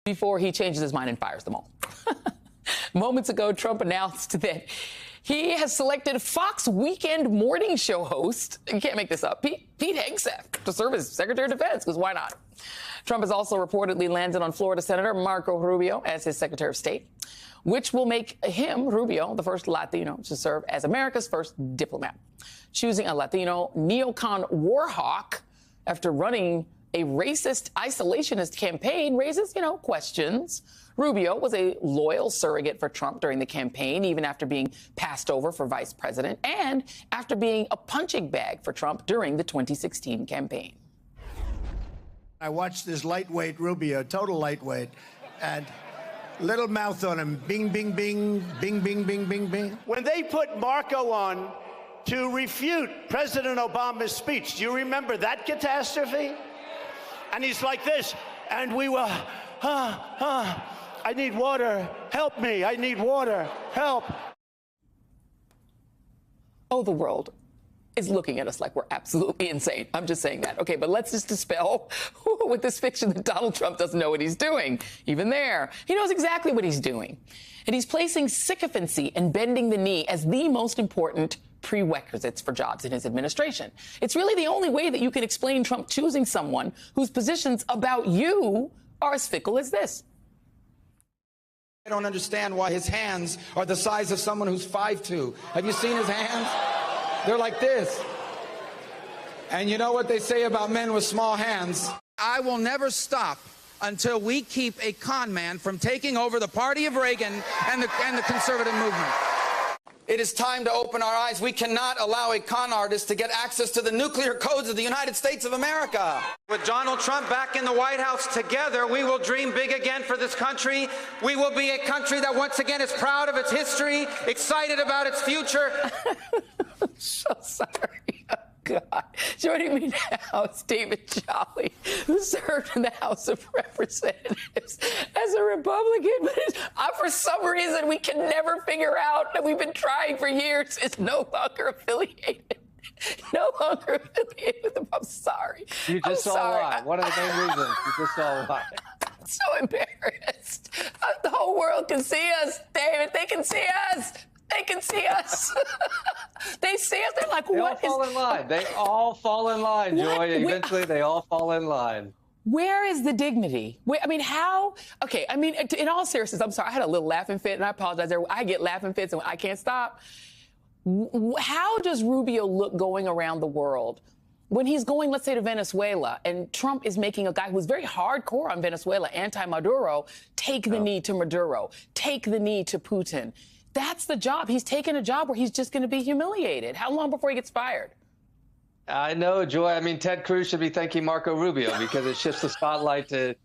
before he changes his mind and fires them all. Moments ago, Trump announced that he has selected Fox Weekend morning show host, you can't make this up, Pete Hegseth, to serve as Secretary of Defense, because why not? Trump has also reportedly landed on Florida Senator Marco Rubio as his Secretary of State, which will make him, Rubio, the first Latino to serve as America's first diplomat. Choosing a Latino neocon war hawk after running a racist isolationist campaign raises, questions. Rubio was a loyal surrogate for Trump during the campaign, even after being passed over for vice president and after being a punching bag for Trump during the 2016 campaign. I watched this lightweight Rubio, total lightweight, and little mouth on him. Bing, bing, bing, bing, bing, bing, bing, bing. When they put Marco on to refute President Obama's speech, do you remember that catastrophe? And he's like this, and we were, I need water, help me, I need water, help. Oh, the world is looking at us like we're absolutely insane. I'm just saying that. Okay, but let's just dispel with this fiction that Donald Trump doesn't know what he's doing. Even there, he knows exactly what he's doing. And he's placing sycophancy and bending the knee as the most important prerequisites for jobs in his administration. It's really the only way that you can explain Trump choosing someone whose positions about you are as fickle as this. I don't understand why his hands are the size of someone who's 5'2". Have you seen his hands? They're like this. And you know what they say about men with small hands? I will never stop until we keep a con man from taking over the party of Reagan and the conservative movement. It is time to open our eyes. We cannot allow a con artist to get access to the nuclear codes of the United States of America. With Donald Trump back in the White House together, we will dream big again for this country. We will be a country that once again is proud of its history, excited about its future. I'm so sorry. Oh, God. Joining me now is David Jolly, who served in the House of Representatives as a Republican, but for some reason we can never figure out that we've been trying for years is no longer affiliated. No longer affiliated with them. I'm sorry. You just saw why. One of the main reasons. You just saw why. I'm so embarrassed. The whole world can see us, David. They can see us. They can see us. They see us. They're like, what is... They all fall in line. They all fall in line, Joy. Eventually, they all fall in line. Where is the dignity? How? Okay, in all seriousness, I'm sorry. I had a little laughing fit, and I apologize. I get laughing fits, and I can't stop. How does Rubio look going around the world when he's going, let's say, to Venezuela, and Trump is making a guy who's very hardcore on Venezuela, anti-Maduro, take the knee to Maduro, take the knee to Putin? That's the job. He's taken a job where he's just going to be humiliated. How long before he gets fired? I know, Joy. Ted Cruz should be thanking Marco Rubio because it shifts the spotlight to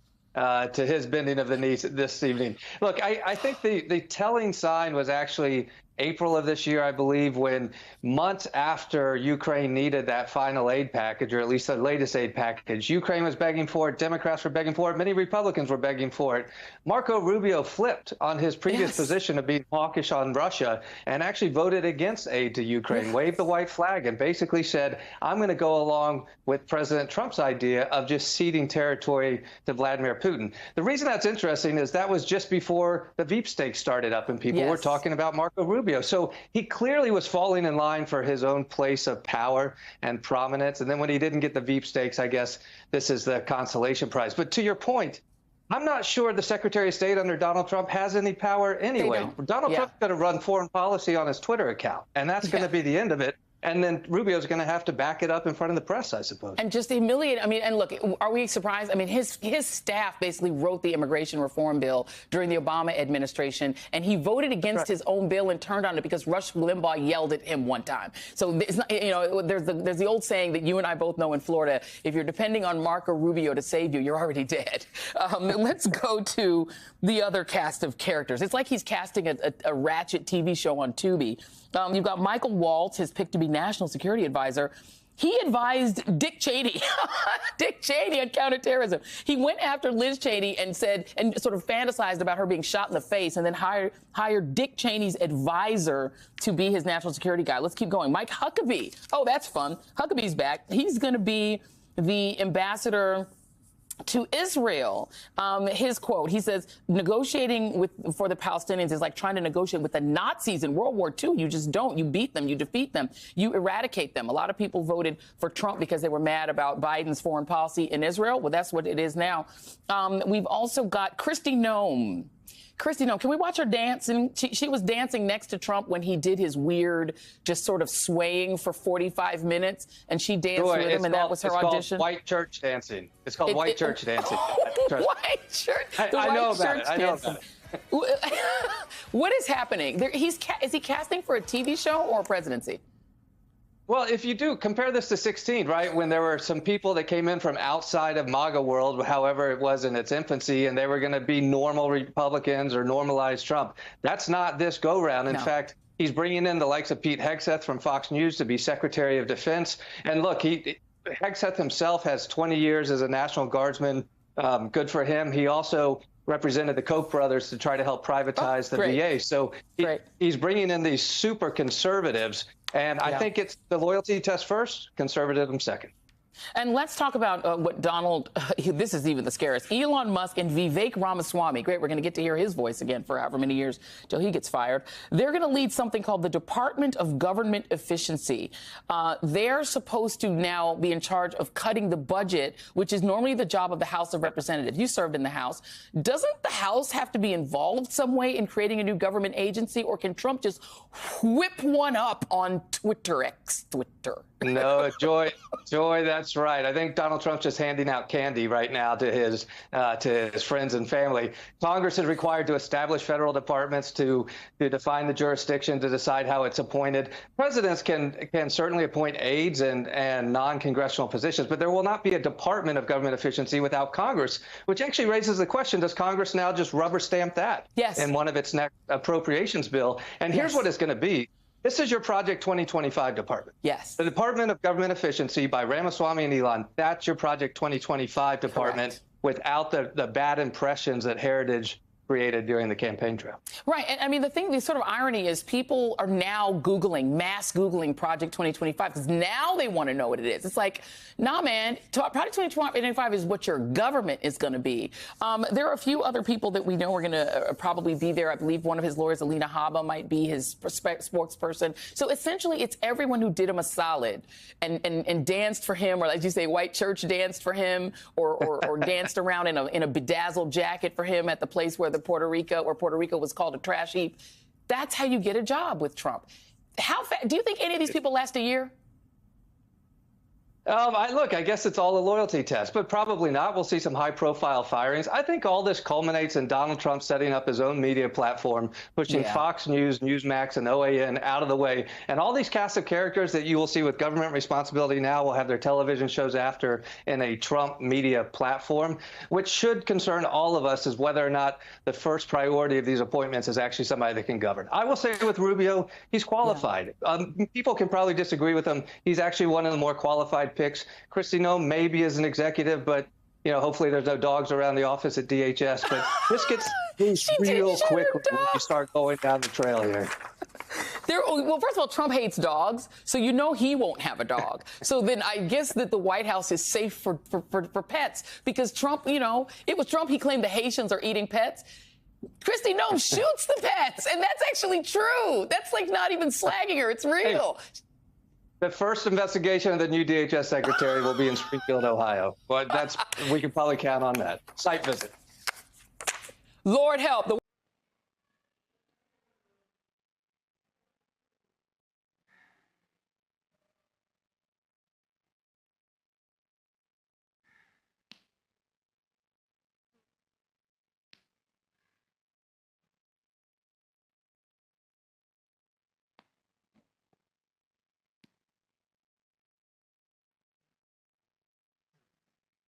his bending of the knees this evening. Look, I think the telling sign was actually April of this year, I believe, when months after Ukraine needed that final aid package, or at least the latest aid package, Ukraine was begging for it, Democrats were begging for it, many Republicans were begging for it. Marco Rubio flipped on his previous position of being hawkish on Russia and actually voted against aid to Ukraine, waved the white flag, and basically said, I'm going to go along with President Trump's idea of just ceding territory to Vladimir Putin. The reason that's interesting is that was just before the Veep stakes started up and people were talking about Marco Rubio. So he clearly was falling in line for his own place of power and prominence. And then when he didn't get the Veep stakes, I guess this is the consolation prize. But to your point, I'm not sure the Secretary of State under Donald Trump has any power anyway. Donald Trump's going to run foreign policy on his Twitter account, and that's going to be the end of it. And then Rubio's going to have to back it up in front of the press, I suppose. And just humiliate. And look, are we surprised? His staff basically wrote the immigration reform bill during the Obama administration, and he voted against his own bill and turned on it because Rush Limbaugh yelled at him one time. So it's not, there's the old saying that you and I both know in Florida: if you're depending on Marco Rubio to save you, you're already dead. Let's go to the other cast of characters. It's like he's casting a ratchet TV show on Tubi. You've got Michael Waltz, his pick to be national security advisor. He advised Dick Cheney, on counterterrorism. He went after Liz Cheney and said, and sort of fantasized about her being shot in the face, and then hired Dick Cheney's advisor to be his national security guy. Let's keep going. Mike Huckabee. Oh, that's fun. Huckabee's back. He's going to be the ambassador to Israel. His quote, he says, negotiating for the Palestinians is like trying to negotiate with the Nazis in World War II. You just don't. You beat them. You defeat them. You eradicate them. A lot of people voted for Trump because they were mad about Biden's foreign policy in Israel. Well, that's what it is now. We've also got Kristi Noem. Kristi Noem, can we watch her dance? And she was dancing next to Trump when he did his weird, just sort of swaying for 45 minutes, and she danced with him, and that was her audition. It's called white church dancing. It's called white church dancing. White church. I know about it. I know about it. What is happening? Is he casting for a TV show or a presidency? Well, if you do, compare this to 16, right, when there were some people that came in from outside of MAGA world, however it was in its infancy, and they were going to be normal Republicans or normalized Trump. That's not this go-round. In fact, he's bringing in the likes of Pete Hegseth from Fox News to be Secretary of Defense. And look, Hegseth himself has 20 years as a National Guardsman. Good for him. He also represented the Koch brothers to try to help privatize the VA. So he's bringing in these super conservatives. And I think it's the loyalty test first, conservatism second. And let's talk about what this is even the scariest, Elon Musk and Vivek Ramaswamy. Great, we're going to get to hear his voice again for however many years till he gets fired. They're going to lead something called the Department of Government Efficiency. They're supposed to now be in charge of cutting the budget, which is normally the job of the House of Representatives. You served in the House. Doesn't the House have to be involved some way in creating a new government agency, or can Trump just whip one up on Twitter? No, Joy, that's right. I think Donald Trump's just handing out candy right now to his friends and family. Congress is required to establish federal departments to define the jurisdiction, to decide how it's appointed. Presidents can certainly appoint aides and non-congressional positions, but there will not be a Department of Government Efficiency without Congress, which actually raises the question, does Congress now just rubber stamp that in one of its next appropriations bill? And here's what it's going to be. This is your Project 2025 department. Yes. The Department of Government Efficiency by Ramaswamy and Elon, that's your Project 2025 department without the bad impressions that Heritage created during the campaign trail. Right. And I mean, the sort of irony is people are now mass Googling Project 2025 because now they want to know what it is. It's like, nah, man, Project 2025 is what your government is going to be. There are a few other people that we know are going to probably be there. I believe one of his lawyers, Alina Habba, might be his spokesperson. So essentially, it's everyone who did him a solid and danced for him, or as you say, white church danced for him, or danced around in a bedazzled jacket for him at the place where Puerto Rico was called a trash heap. That's how you get a job with Trump. Do you think any of these people last a year? I guess it's all a loyalty test, but probably not. We'll see some high-profile firings. I think all this culminates in Donald Trump setting up his own media platform, pushing Fox News, Newsmax, and OAN out of the way. And all these cast of characters that you will see with government responsibility now will have their television shows after in a Trump media platform, which should concern all of us, is whether or not the first priority of these appointments is actually somebody that can govern. I will say with Rubio, he's qualified. People can probably disagree with him. He's actually one of the more qualified picks. Kristi Noem maybe as an executive, but hopefully there's no dogs around the office at DHS. But this gets real quick when you start going down the trail here. Well, first of all, Trump hates dogs, so he won't have a dog. So then I guess that the White House is safe for pets, because Trump, it was Trump. He claimed the Haitians are eating pets. Kristi Noem shoots the pets, and that's actually true. That's like not even slagging her. It's real. Hey. The first investigation of the new DHS secretary will be in Springfield, Ohio. But we can probably count on that. Site visit. Lord help.